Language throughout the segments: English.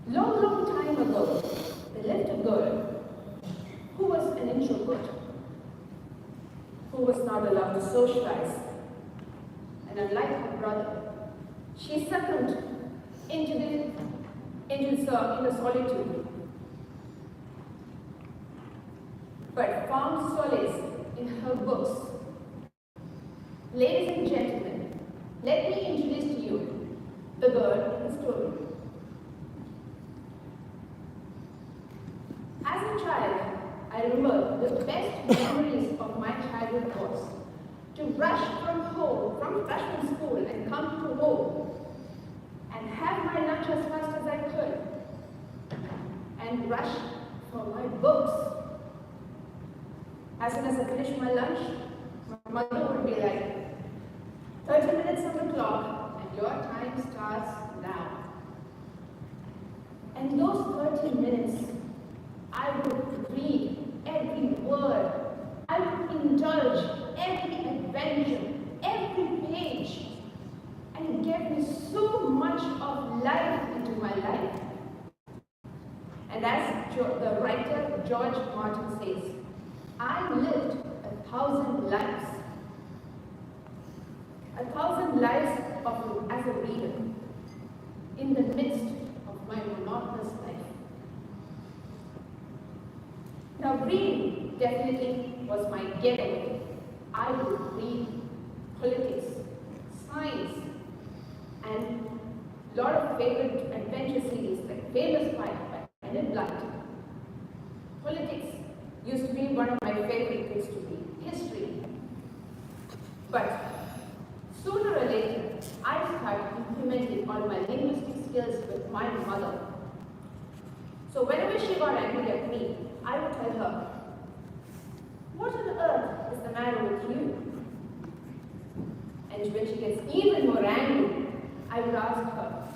Long, long time ago, there lived a girl who was an introvert, who was not allowed to socialize. And unlike her brother, she succumbed into solitude, but found solace in her books. Ladies and gentlemen, let me introduce to you the girl in the story. As a child, I remember the best memories of my childhood was to rush from school and come to home and have my lunch as fast as I could and rush for my books. As soon as I finished my lunch, my mother would be like, 30 minutes on the clock and your time starts now. And those 30 minutes, I would read every word, I would indulge every adventure, every page, and it gave me so much of life into my life. And as the writer George Martin says, I lived 1,000 lives. 1,000 lives as a reader in the midst of my monotonous life. Now, reading definitely was my getaway. I would read politics, science, and a lot of favorite adventure series like Famous by Blood. Politics used to be one of my favorite things to read, history. But sooner or later, I started implementing all my linguistic skills with my mother. So whenever she got angry at me, I would tell her, what on earth is the matter with you? And when she gets even more angry, I would ask her,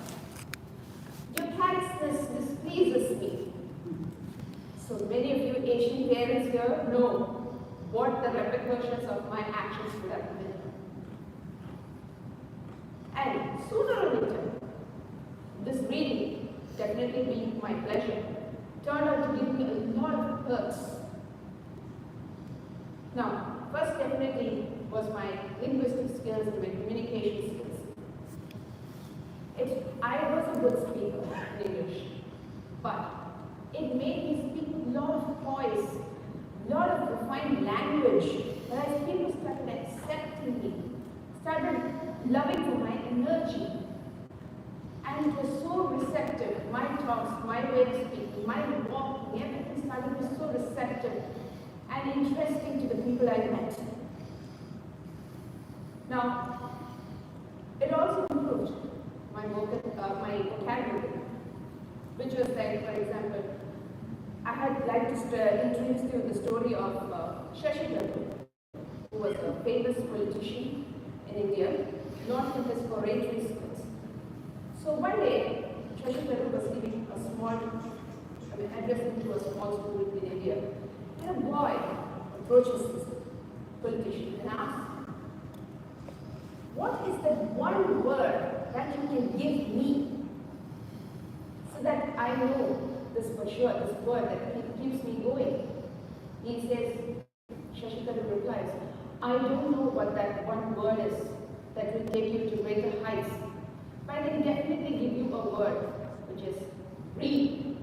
your carelessness displeases me. So many of you Asian parents here know what the repercussions of my actions would have been. And sooner or later, this reading, definitely being my pleasure, turned out to give me a lot of perks. Now, first definitely was my linguistic skills and my communication skills. I was a good speaker in English, but it made me speak a lot of poise, a lot of refined language, whereas people started accepting me, started loving for my energy, and it was so receptive. My talks, my way of speaking, my walking, everything started to be so receptive and interesting to the people I met. Now, it also improved my vocabulary, which was like, for example, I had like to introduce you the story of Shashi, who was a famous politician in India, known for his oratory skills. So one day, Shashi was giving addressing to a small school in India, and a boy approaches this politician and asks, what is that one word that you can give me so that I know this for sure, this word that keeps me going? He says, Shashikar replies, I don't know what that one word is that will take you to greater heights, but I can definitely give you a word, which is read.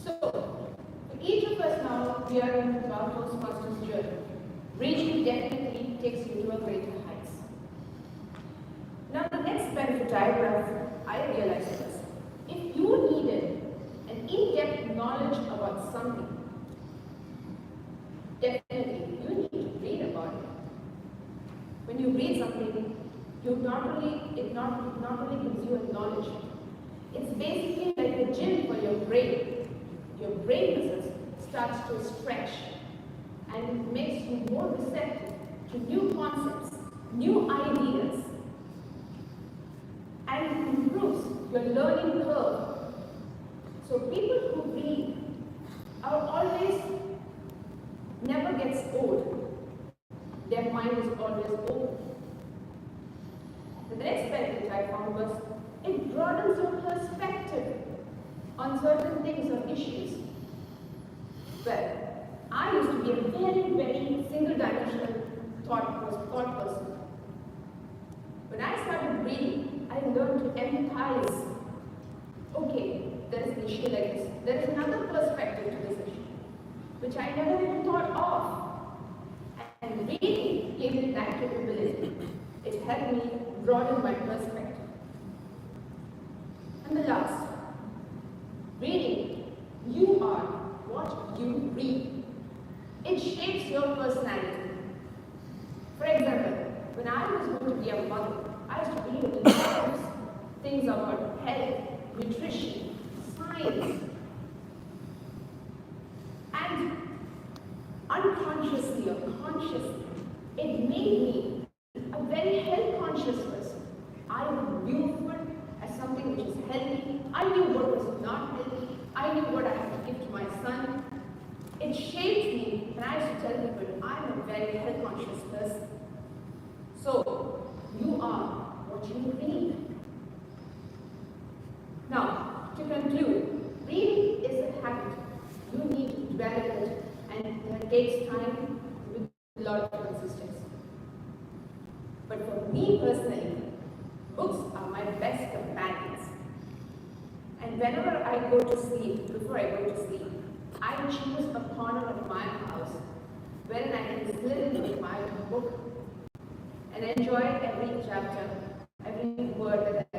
So, for each of us now, we are in our Toastmasters journey. Reading definitely takes you to a greater heights. Now, the next benefit I realized was, if you needed an in-depth knowledge about something, definitely you need to read about it. When you read something, it not only gives you a knowledge, it's basically like a gym for your brain. Your brain muscles starts to stretch, and it makes you more receptive to new concepts, new ideas, and it improves your learning curve. So people who read are always, never gets old. Their mind is always open. The next benefit I found was It broadens your perspective on certain things or issues. Well, I used to be a very, very single-dimensional thought person. When I started reading, I learned to empathize. Okay, there is an issue like this. There is another perspective to this issue, which I never even thought of. And reading gave me that capability. It helped me broaden my perspective. And the last, reading. You are what you read. It shapes your personality. For example, when I was going to be a mother, I used to read a lot of things about health, nutrition, science, and unconsciously or consciously, it made me a very health conscious person. I knew food as something which is healthy. I knew what was not healthy. I knew what I had to give to my son. It shaped me, and I used to tell people, I'm a very health conscious person. So, you are what you read. Now, to conclude, reading is a habit. You need to develop it, and it takes time with a lot of consistency. But for me personally, books are my best companions. And whenever I go to sleep, before I go to sleep, I choose a corner of my house wherein I can slip with my book and enjoy every chapter, every word that